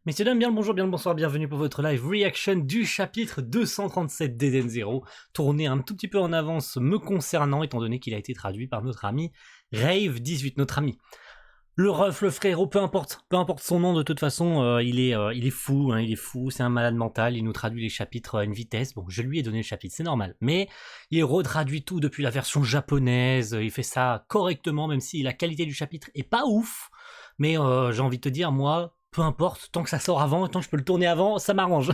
Messieurs, dames, bien le bonjour, bien le bonsoir, bienvenue pour votre live reaction du chapitre 237 d'Eden Zero, tourné un tout petit peu en avance me concernant, étant donné qu'il a été traduit par notre ami Rave18, notre ami. Le ref, le frérot, peu importe son nom, de toute façon, il est fou, hein, il est fou, c'est un malade mental, il nous traduit les chapitres à une vitesse, bon, je lui ai donné le chapitre, c'est normal, mais il retraduit tout depuis la version japonaise, il fait ça correctement, même si la qualité du chapitre est pas ouf, mais j'ai envie de te dire, moi, peu importe, tant que ça sort avant, tant que je peux le tourner avant, ça m'arrange.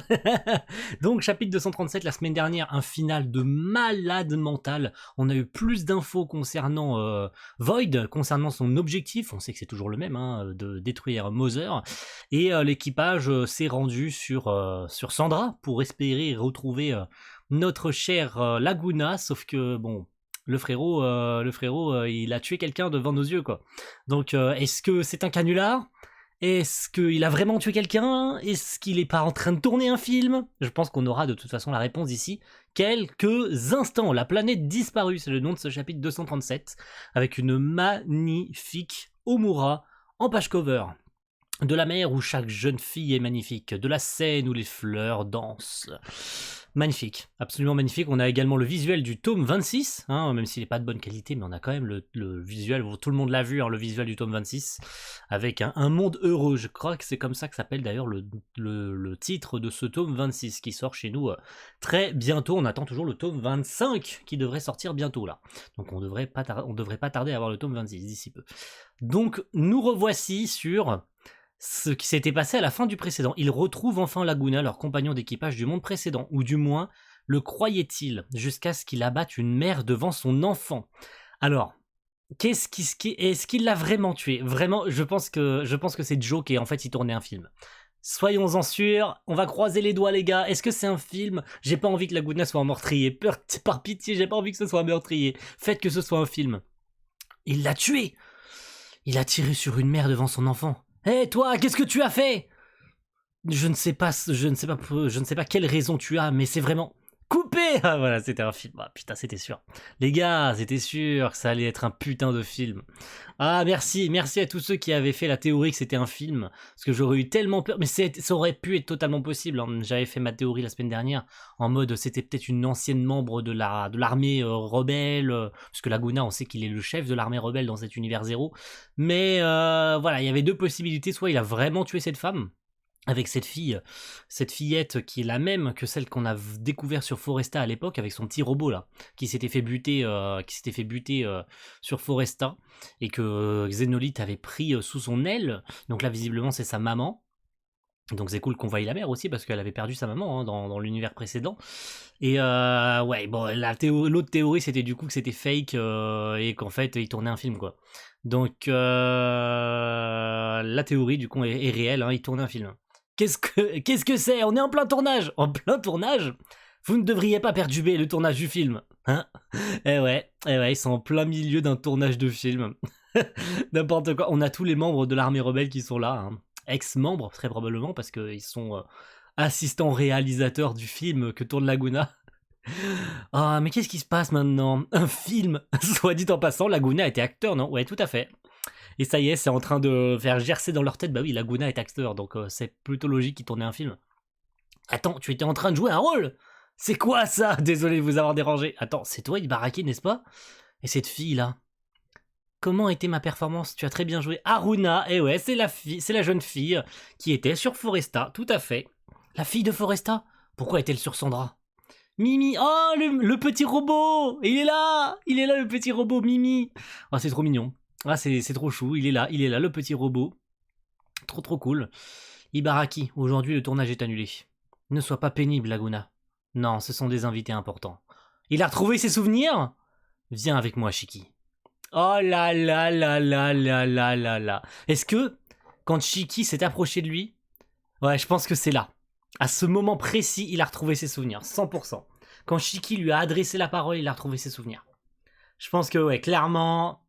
Donc, chapitre 237, la semaine dernière, un final de malade mental. On a eu plus d'infos concernant Void, concernant son objectif. On sait que c'est toujours le même, hein, de détruire Mother. Et l'équipage s'est rendu sur Sandra pour espérer retrouver notre cher Laguna, sauf que, bon, le frérot, il a tué quelqu'un devant nos yeux, quoi. Donc, est-ce que c'est un canular? Est-ce qu'il a vraiment tué quelqu'un? Est-ce qu'il est pas en train de tourner un film? Je pense qu'on aura de toute façon la réponse d'ici quelques instants. La planète disparue, c'est le nom de ce chapitre 237, avec une magnifique Omura en page cover. De la mer où chaque jeune fille est magnifique, de la scène où les fleurs dansent. Magnifique, absolument magnifique. On a également le visuel du tome 26, hein, même s'il n'est pas de bonne qualité, mais on a quand même le visuel, tout le monde l'a vu, hein, le visuel du tome 26, avec un monde heureux. Je crois que c'est comme ça que s'appelle d'ailleurs le titre de ce tome 26 qui sort chez nous très bientôt. On attend toujours le tome 25 qui devrait sortir bientôt là. Donc on devrait pas tarder à avoir le tome 26 d'ici peu. Donc nous revoici sur ce qui s'était passé à la fin du précédent. Ils retrouvent enfin Laguna, leur compagnon d'équipage du monde précédent, ou du moins le croyait-il, jusqu'à ce qu'il abatte une mère devant son enfant. Alors, est-ce qu'il l'a vraiment tué? Vraiment, je pense que c'est Joe et en fait il tournait un film. Soyons-en sûrs, on va croiser les doigts les gars. Est-ce que c'est un film? J'ai pas envie que Laguna soit un meurtrier. Par pitié, j'ai pas envie que ce soit un meurtrier. Faites que ce soit un film. Il l'a tué. Il a tiré sur une mère devant son enfant. Hé toi, qu'est-ce que tu as fait? Je ne sais pas quelle raison tu as, mais c'est vraiment coupé. Ah voilà, c'était un film. Ah putain, c'était sûr. Les gars, c'était sûr que ça allait être un putain de film. Ah merci à tous ceux qui avaient fait la théorie que c'était un film, parce que j'aurais eu tellement peur. Mais ça aurait pu être totalement possible, hein. J'avais fait ma théorie la semaine dernière en mode c'était peut-être une ancienne membre de l'armée rebelle, parce que Laguna, on sait qu'il est le chef de l'armée rebelle dans cet univers zéro. Mais voilà, il y avait deux possibilités. Soit il a vraiment tué cette femme avec cette fillette qui est la même que celle qu'on a découvert sur Foresta à l'époque, avec son petit robot là, qui s'était fait buter, sur Foresta, et que Xénolite avait pris sous son aile. Donc là, visiblement, c'est sa maman. Donc c'est cool qu'on voie la mère aussi, parce qu'elle avait perdu sa maman, hein, dans l'univers précédent. Et ouais, bon, l'autre théorie, c'était du coup que c'était fake, et qu'en fait, il tournait un film, quoi. Donc la théorie, du coup, est réelle, hein, il tournait un film. Qu'est-ce que c'est? On est en plein tournage! En plein tournage? Vous ne devriez pas perturber le tournage du film, hein? Ils sont en plein milieu d'un tournage de film. N'importe quoi. On a tous les membres de l'armée rebelle qui sont là, hein. Ex-membres, très probablement, parce qu'ils sont assistants réalisateurs du film que tourne Laguna. Ah, mais qu'est-ce qui se passe maintenant? Un film. Soit dit en passant, Laguna était acteur, non? Ouais, tout à fait. Et ça y est, c'est en train de faire gercer dans leur tête. Bah oui, Laguna est acteur, donc c'est plutôt logique qu'il tournait un film. Attends, tu étais en train de jouer un rôle? C'est quoi ça? Désolé de vous avoir dérangé. Attends, c'est toi Ibaraki, n'est-ce pas? Et cette fille-là? Comment était ma performance? Tu as très bien joué. Haruna, et ouais, c'est la jeune fille qui était sur Foresta, tout à fait. La fille de Foresta? Pourquoi est-elle sur Sandra? Mimi, oh, le petit robot! Il est là, le petit robot, Mimi. Oh, c'est trop mignon. Ah, c'est trop chou, il est là, le petit robot. Trop cool. Ibaraki, aujourd'hui le tournage est annulé. Ne sois pas pénible, Laguna. Non, ce sont des invités importants. Il a retrouvé ses souvenirs? Viens avec moi, Shiki. Oh là là là là là là là là. Est-ce que, quand Shiki s'est approché de lui, ouais, je pense que c'est là. À ce moment précis, il a retrouvé ses souvenirs, 100%. Quand Shiki lui a adressé la parole, il a retrouvé ses souvenirs. Je pense que, ouais, clairement,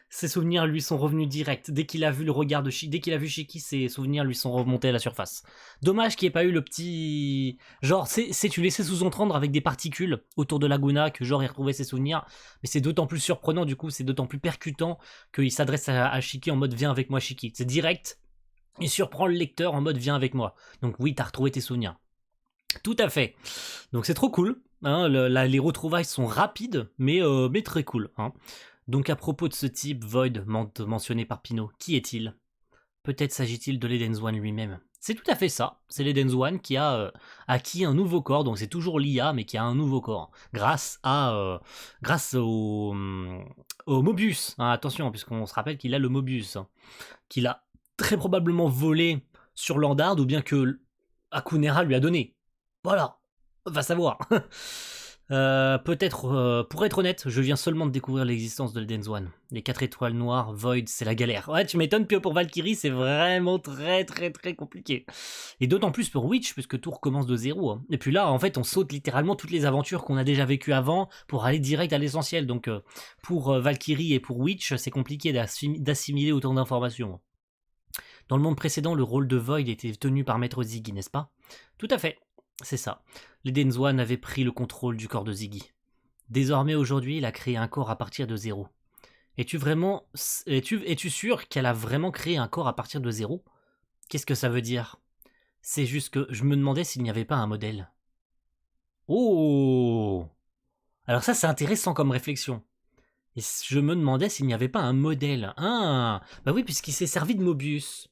ses souvenirs lui sont revenus direct. Dès qu'il a vu le regard de Shiki, dès qu'il a vu Shiki, ses souvenirs lui sont remontés à la surface. Dommage qu'il n'y ait pas eu le petit... Genre, c'est tu laissais sous-entendre avec des particules autour de Laguna que genre il retrouvait ses souvenirs. Mais c'est d'autant plus surprenant, du coup, c'est d'autant plus percutant qu'il s'adresse à Shiki en mode « Viens avec moi, Shiki ». C'est direct. Il surprend le lecteur en mode viens avec moi. Donc oui, t'as retrouvé tes souvenirs. Tout à fait. Donc c'est trop cool. Hein, les retrouvailles sont rapides, mais très cool. Hein. Donc à propos de ce type, Void, mentionné par Pino, qui est-il? Peut-être s'agit-il de l'Eden One lui-même. C'est tout à fait ça. C'est l'Eden One qui a acquis un nouveau corps, donc c'est toujours l'IA, mais qui a un nouveau corps. Grâce au Mobius. Hein, attention, puisqu'on se rappelle qu'il a le Mobius. Hein, qu'il a très probablement volé sur Landard, ou bien que Akunera lui a donné. Voilà, va savoir. Peut-être, pour être honnête, je viens seulement de découvrir l'existence de l'Eden One. Les 4 étoiles noires, Void, c'est la galère. Ouais, tu m'étonnes, que pour Valkyrie, c'est vraiment très très très compliqué. Et d'autant plus pour Witch, puisque tout recommence de zéro. Hein. Et puis là, en fait, on saute littéralement toutes les aventures qu'on a déjà vécues avant pour aller direct à l'essentiel. Donc pour Valkyrie et pour Witch, c'est compliqué d'assimiler autant d'informations. Dans le monde précédent, le rôle de Void était tenu par Maître Ziggy, n'est-ce pas? Tout à fait, c'est ça. L'Eden One avait pris le contrôle du corps de Ziggy. Désormais, aujourd'hui, il a créé un corps à partir de zéro. Es-tu sûr qu'elle a vraiment créé un corps à partir de zéro? Qu'est-ce que ça veut dire? C'est juste que je me demandais s'il n'y avait pas un modèle. Oh! Alors ça, c'est intéressant comme réflexion. Et je me demandais s'il n'y avait pas un modèle. Ah! Bah oui, puisqu'il s'est servi de Mobius.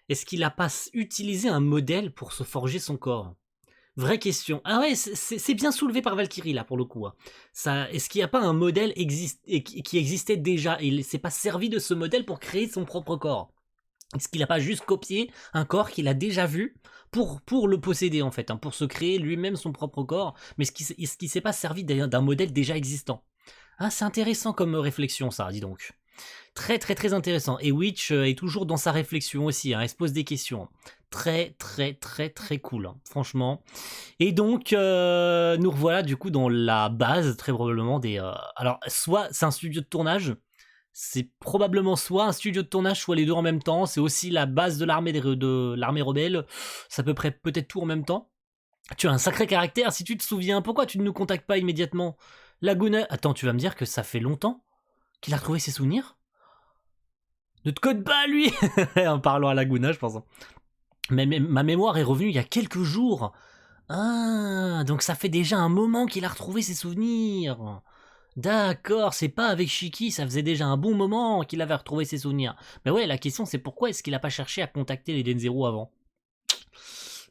Est-ce qu'il n'a pas utilisé un modèle pour se forger son corps? Vraie question. Ah ouais, c'est bien soulevé par Valkyrie là pour le coup. Hein. Est-ce qu'il n'y a pas un modèle qui existait déjà et il ne s'est pas servi de ce modèle pour créer son propre corps? Est-ce qu'il n'a pas juste copié un corps qu'il a déjà vu pour le posséder en fait, hein, pour se créer lui-même son propre corps, mais est-ce qu'il s'est pas servi d'un modèle déjà existant? Ah, c'est intéressant comme réflexion ça, dis donc. Très très très intéressant. Et Witch est toujours dans sa réflexion aussi, hein, elle se pose des questions. Très très très très cool, hein, franchement. Et donc, nous revoilà du coup dans la base, très probablement des... alors, soit c'est un studio de tournage, c'est probablement soit un studio de tournage, soit les deux en même temps, c'est aussi la base de l'armée rebelle, c'est à peu près peut-être tout en même temps. Tu as un sacré caractère, si tu te souviens, pourquoi tu ne nous contactes pas immédiatement? Laguna... Attends, tu vas me dire que ça fait longtemps qu'il a retrouvé ses souvenirs? Ne te code pas, lui. En parlant à Laguna, je pense. Mais ma mémoire est revenue il y a quelques jours. Ah, donc ça fait déjà un moment qu'il a retrouvé ses souvenirs. D'accord, c'est pas avec Shiki, ça faisait déjà un bon moment qu'il avait retrouvé ses souvenirs. Mais ouais, la question c'est pourquoi est-ce qu'il a pas cherché à contacter les Denzero avant?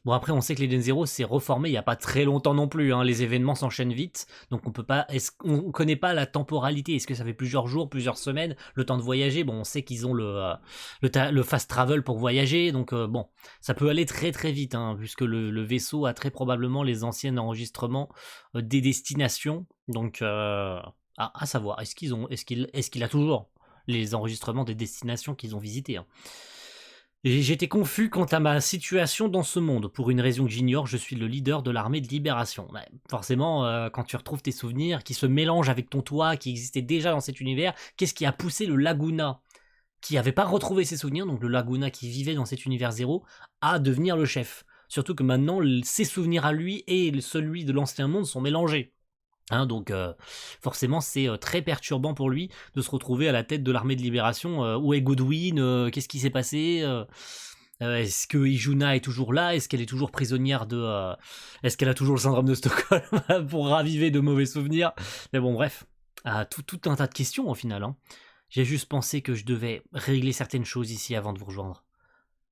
Bon, après, on sait que l'Eden Zero s'est reformé il n'y a pas très longtemps non plus. Hein. Les événements s'enchaînent vite, donc on peut pas. On connaît pas la temporalité. Est-ce que ça fait plusieurs jours, plusieurs semaines, le temps de voyager? Bon, on sait qu'ils ont le fast travel pour voyager, donc bon, ça peut aller très très vite, hein, puisque le vaisseau a très probablement les anciens enregistrements des destinations. Donc, à savoir, est-ce qu'il a toujours les enregistrements des destinations qu'ils ont visitées? Hein. J'étais confus quant à ma situation dans ce monde. Pour une raison que j'ignore, je suis le leader de l'armée de libération. Ouais, forcément, quand tu retrouves tes souvenirs qui se mélangent avec ton toi, qui existait déjà dans cet univers, qu'est-ce qui a poussé le Laguna, qui n'avait pas retrouvé ses souvenirs, donc le Laguna qui vivait dans cet univers zéro, à devenir le chef? Surtout que maintenant, ses souvenirs à lui et celui de l'ancien monde sont mélangés. Hein, donc forcément c'est très perturbant pour lui de se retrouver à la tête de l'armée de libération. Où est Godwin? Qu'est-ce qui s'est passé? Est-ce que Izuna est toujours là? Est-ce qu'elle est toujours prisonnière de... Est-ce qu'elle a toujours le syndrome de Stockholm pour raviver de mauvais souvenirs? Mais bon bref, tout un tas de questions au final. Hein. J'ai juste pensé que je devais régler certaines choses ici avant de vous rejoindre.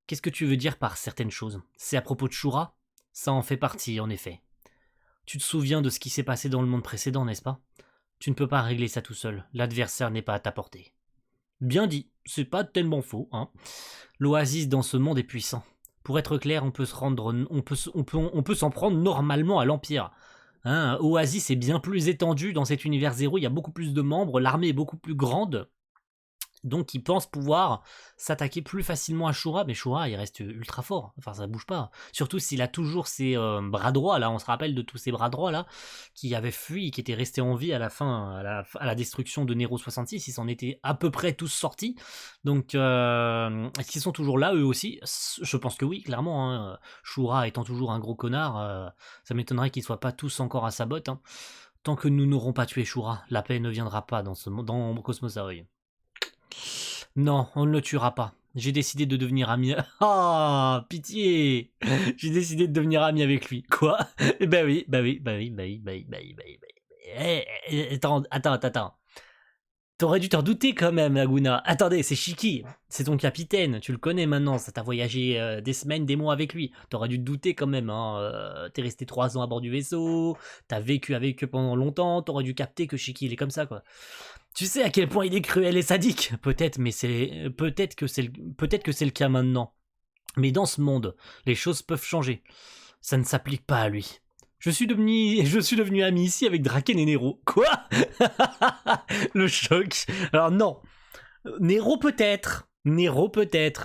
Qu'est-ce que tu veux dire par certaines choses? C'est à propos de Shura? Ça en fait partie en effet. Tu te souviens de ce qui s'est passé dans le monde précédent, n'est-ce pas? Tu ne peux pas régler ça tout seul, l'adversaire n'est pas à ta portée. Bien dit, c'est pas tellement faux, hein. L'oasis dans ce monde est puissant. Pour être clair, on peut s'en prendre normalement à l'Empire. Hein, Oasis est bien plus étendu dans cet univers zéro, il y a beaucoup plus de membres, l'armée est beaucoup plus grande. Donc ils pensent pouvoir s'attaquer plus facilement à Shura, mais Shura il reste ultra fort, enfin ça bouge pas. Surtout s'il a toujours ses bras droits, là on se rappelle de tous ces bras droits là, qui avaient fui, qui étaient restés en vie à la fin, à la destruction de Nero 66, ils s'en étaient à peu près tous sortis. Donc est-ce qu'ils sont toujours là eux aussi? Je pense que oui, clairement. Hein. Shura étant toujours un gros connard, ça m'étonnerait qu'ils soient pas tous encore à sa botte. Hein. Tant que nous n'aurons pas tué Shura, la paix ne viendra pas dans Cosmos Aoi. Non, on ne le tuera pas. J'ai décidé de devenir ami... Oh, pitié. J'ai décidé de devenir ami avec lui. Quoi? Bah oui. Attends. T'aurais dû t'en douter quand même, Laguna. Attendez, c'est Shiki. C'est ton capitaine. Tu le connais maintenant. Ça t'a voyagé des semaines, des mois avec lui. T'aurais dû te douter quand même. Hein. T'es resté 3 ans à bord du vaisseau. T'as vécu avec eux pendant longtemps. T'aurais dû capter que Shiki, il est comme ça, quoi. Tu sais à quel point il est cruel et sadique. Peut-être, mais peut-être que c'est le cas maintenant. Mais dans ce monde, les choses peuvent changer. Ça ne s'applique pas à lui. Je suis devenu ami ici avec Draken et Nero. Quoi? Le choc. Alors non. Nero peut-être.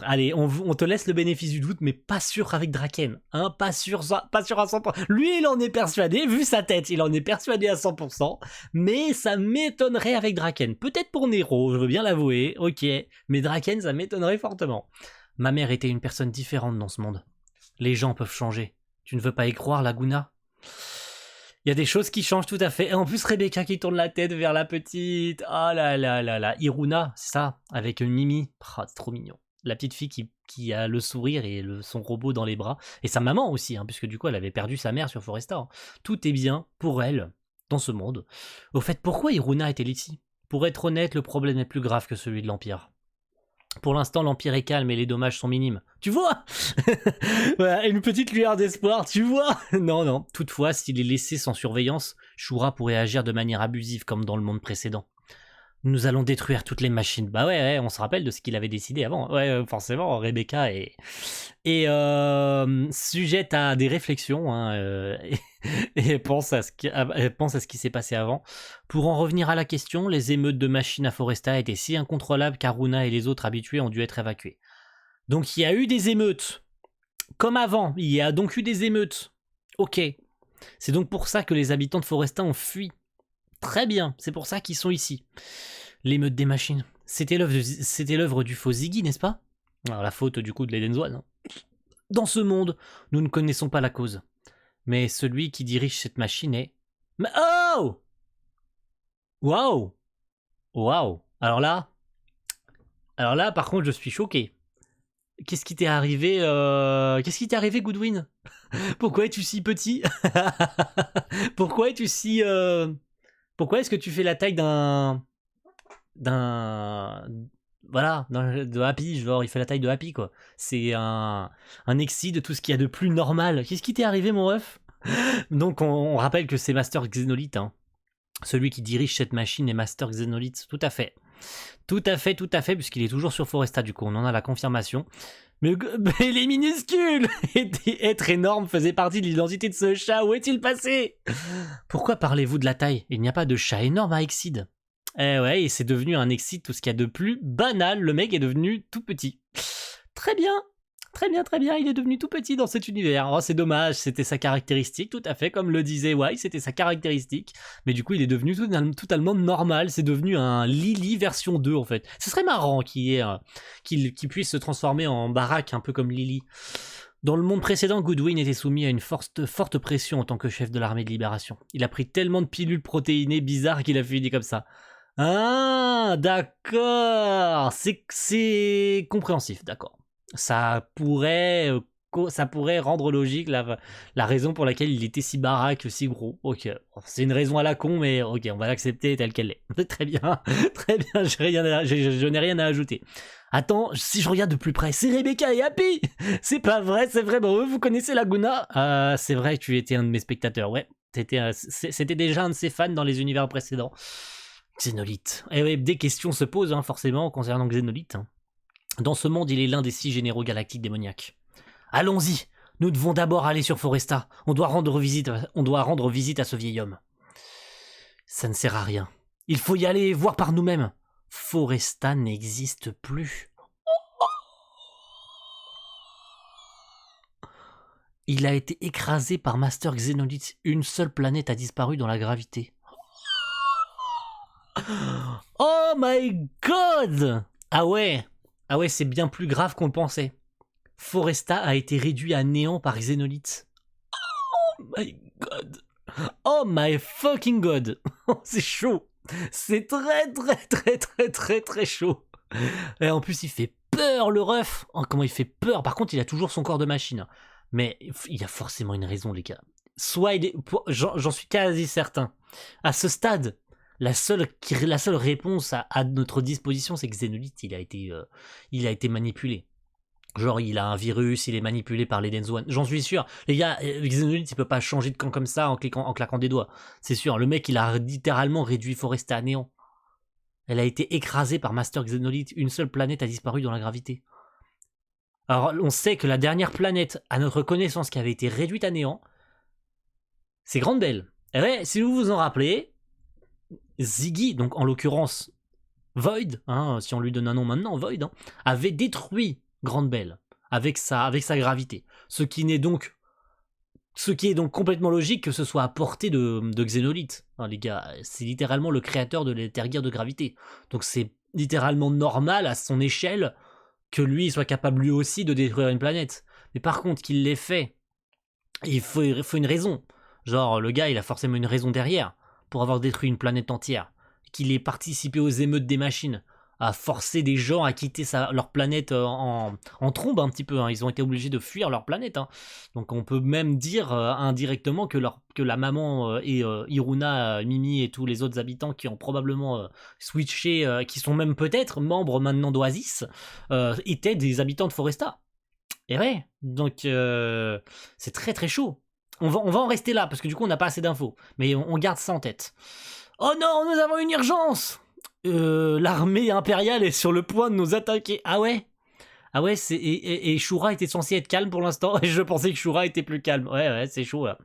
Allez, on te laisse le bénéfice du doute, mais pas sûr avec Draken. Hein, pas sûr à 100%. Lui, il en est persuadé, vu sa tête, il en est persuadé à 100%. Mais ça m'étonnerait avec Draken. Peut-être pour Nero, je veux bien l'avouer, ok. Mais Draken, ça m'étonnerait fortement. Ma mère était une personne différente dans ce monde. Les gens peuvent changer. Tu ne veux pas y croire, Laguna? Il y a des choses qui changent tout à fait. Et en plus, Rebecca qui tourne la tête vers la petite. Oh là là là là. Iruna, c'est ça, avec Mimi. Oh, c'est trop mignon. La petite fille qui a le sourire et son robot dans les bras. Et sa maman aussi, hein, puisque du coup, elle avait perdu sa mère sur Foresta. Hein. Tout est bien pour elle dans ce monde. Au fait, pourquoi Iruna est-elle ici? Pour être honnête, le problème est plus grave que celui de l'Empire. Pour l'instant, l'Empire est calme et les dommages sont minimes. Tu vois? Voilà, une petite lueur d'espoir, tu vois? Non. Toutefois, s'il est laissé sans surveillance, Shura pourrait agir de manière abusive comme dans le monde précédent. Nous allons détruire toutes les machines. Bah ouais, on se rappelle de ce qu'il avait décidé avant. Ouais, forcément, Rebecca est sujette à des réflexions hein, et pense à ce qui s'est passé avant. Pour en revenir à la question, les émeutes de machines à Foresta étaient si incontrôlables qu'Aruna et les autres habitués ont dû être évacués. Donc il y a eu des émeutes. Comme avant, il y a donc eu des émeutes. Ok. C'est donc pour ça que les habitants de Foresta ont fui. Très bien, c'est pour ça qu'ils sont ici. L'émeute des machines. C'était l'œuvre du faux Ziggy, n'est-ce pas? Alors la faute du coup de l'Eden Swan. Hein. Dans ce monde, nous ne connaissons pas la cause. Mais celui qui dirige cette machine est... Oh! Waouh! Alors là, par contre, je suis choqué. Qu'est-ce qui t'est arrivé Goodwin? Pourquoi es-tu si petit? Pourquoi es-tu si... Pourquoi est-ce que tu fais la taille de Happy, genre il fait la taille de Happy quoi. C'est un exi de tout ce qu'il y a de plus normal. Qu'est-ce qui t'est arrivé mon ref? Donc on rappelle que c'est Master Xenolite, hein. Celui qui dirige cette machine est Master Xenolite, tout à fait, puisqu'il est toujours sur Foresta du coup, on en a la confirmation. Mais il est minuscule. Être énorme faisait partie de l'identité de ce chat, où est-il passé? Pourquoi parlez-vous de la taille? Il n'y a pas de chat énorme à Exceed. Eh ouais, et c'est devenu un Exceed tout ce qu'il y a de plus banal, le mec est devenu tout petit. Très bien, il est devenu tout petit dans cet univers. Oh, c'est dommage, c'était sa caractéristique, tout à fait, comme le disait Wai, c'était sa caractéristique. Mais du coup, il est devenu totalement normal, c'est devenu un Lily version 2 en fait. Ce serait marrant qu'il puisse se transformer en baraque, un peu comme Lily. Dans le monde précédent, Goodwin était soumis à une forte pression en tant que chef de l'armée de libération. Il a pris tellement de pilules protéinées bizarres qu'il a fini comme ça. Ah, d'accord, c'est compréhensif, d'accord. Ça pourrait rendre logique la raison pour laquelle il était si baraque, si gros. Ok, c'est une raison à la con, mais ok, on va l'accepter telle qu'elle est. Très bien, je n'ai rien à ajouter. Attends, si je regarde de plus près, c'est Rebecca et Happy. C'est pas vrai, c'est vrai. Bon, vous connaissez Laguna? C'est vrai que tu étais un de mes spectateurs, ouais. C'était déjà un de ses fans dans les univers précédents. Xénolite. Et oui, des questions se posent hein, forcément concernant Xénolite. Hein. Dans ce monde, il est l'un des 6 généraux galactiques démoniaques. Allons-y, nous devons d'abord aller sur Foresta. On doit rendre visite à ce vieil homme. Ça ne sert à rien. Il faut y aller et voir par nous-mêmes. Foresta n'existe plus. Il a été écrasé par Master Xénolite. Une seule planète a disparu dans la gravité. Oh my god! Ah ouais, c'est bien plus grave qu'on le pensait. Foresta a été réduit à néant par Xénolite. Oh my god! Oh my fucking god! C'est chaud! C'est très chaud! Et en plus il fait peur, le ref. Oh, comment il fait peur. Par contre, il a toujours son corps de machine. Mais il y a forcément une raison, les gars. Soit il est... J'en suis quasi certain. À ce stade, la seule réponse à notre disposition, c'est que Xenolite, il a été manipulé. Genre, il a un virus, il est manipulé par les Denzone. J'en suis sûr. Les gars, Xenolite, il peut pas changer de camp comme ça en claquant des doigts. C'est sûr. Le mec, il a littéralement réduit Foresta à néant. Elle a été écrasée par Master Xenolite. Une seule planète a disparu dans la gravité. Alors, on sait que la dernière planète, à notre connaissance, qui avait été réduite à néant, c'est Grande Belle. Et ouais, si vous vous en rappelez, Ziggy, donc en l'occurrence Void, hein, si on lui donne un nom maintenant, Void, hein, avait détruit Grande Belle avec sa gravité. Ce qui est donc complètement logique que ce soit à portée de Xenolite. Hein, les gars, c'est littéralement le créateur de l'Ethergear de gravité. Donc c'est littéralement normal à son échelle que lui soit capable lui aussi de détruire une planète. Mais par contre, qu'il l'ait fait, il faut une raison. Genre, le gars, il a forcément une raison derrière pour avoir détruit une planète entière. Qu'il ait participé aux émeutes des machines, à forcer des gens à quitter leur planète en trombe un petit peu. Hein. Ils ont été obligés de fuir leur planète. Hein. Donc on peut même dire indirectement que la maman et Iruna, Mimi et tous les autres habitants qui ont probablement switché, qui sont même peut-être membres maintenant d'Oasis, étaient des habitants de Foresta. Et ouais, donc c'est très très chaud. On va en rester là, parce que du coup on n'a pas assez d'infos. Mais on garde ça en tête. Oh non, nous avons une urgence! L'armée impériale est sur le point de nous attaquer. Ah ouais? Ah ouais, et Shura était censé être calme pour l'instant, et je pensais que Shura était plus calme. Ouais, c'est chaud là.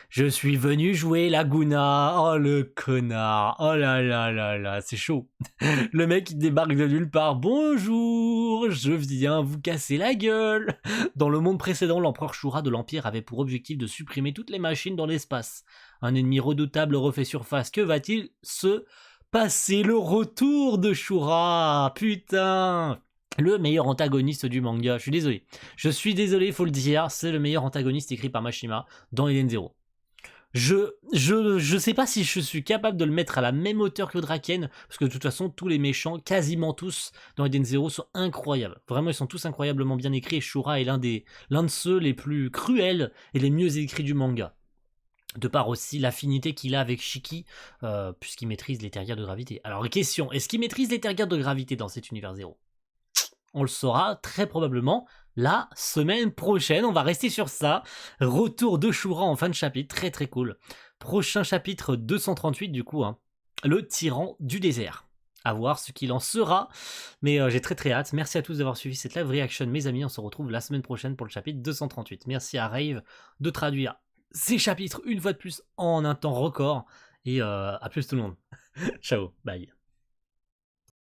Je suis venu jouer Laguna. Oh le connard. Oh là là là là, c'est chaud. Le mec il débarque de nulle part. Bonjour, je viens vous casser la gueule. Dans le monde précédent, l'empereur Shura de l'Empire avait pour objectif de supprimer toutes les machines dans l'espace. Un ennemi redoutable refait surface. Que va-t-il se passer? Le retour de Shura. Putain. Le meilleur antagoniste du manga. Je suis désolé, faut le dire. C'est le meilleur antagoniste écrit par Mashima dans Eden Zero. Je sais pas si je suis capable de le mettre à la même hauteur que Draken, parce que de toute façon, tous les méchants, quasiment tous, dans Eden Zero sont incroyables. Vraiment, ils sont tous incroyablement bien écrits, et Shura est l'un de ceux les plus cruels et les mieux écrits du manga. De part aussi l'affinité qu'il a avec Shiki, puisqu'il maîtrise les terriers de gravité. Alors, question, est-ce qu'il maîtrise les terriers de gravité dans cet univers Zero? On le saura très probablement la semaine prochaine. On va rester sur ça. Retour de Shura en fin de chapitre. Très très cool. Prochain chapitre 238 du coup. Hein. Le tyran du désert. À voir ce qu'il en sera. Mais j'ai très très hâte. Merci à tous d'avoir suivi cette live reaction. Mes amis, on se retrouve la semaine prochaine pour le chapitre 238. Merci à Rave de traduire ces chapitres une fois de plus en un temps record. Et à plus tout le monde. Ciao. Bye.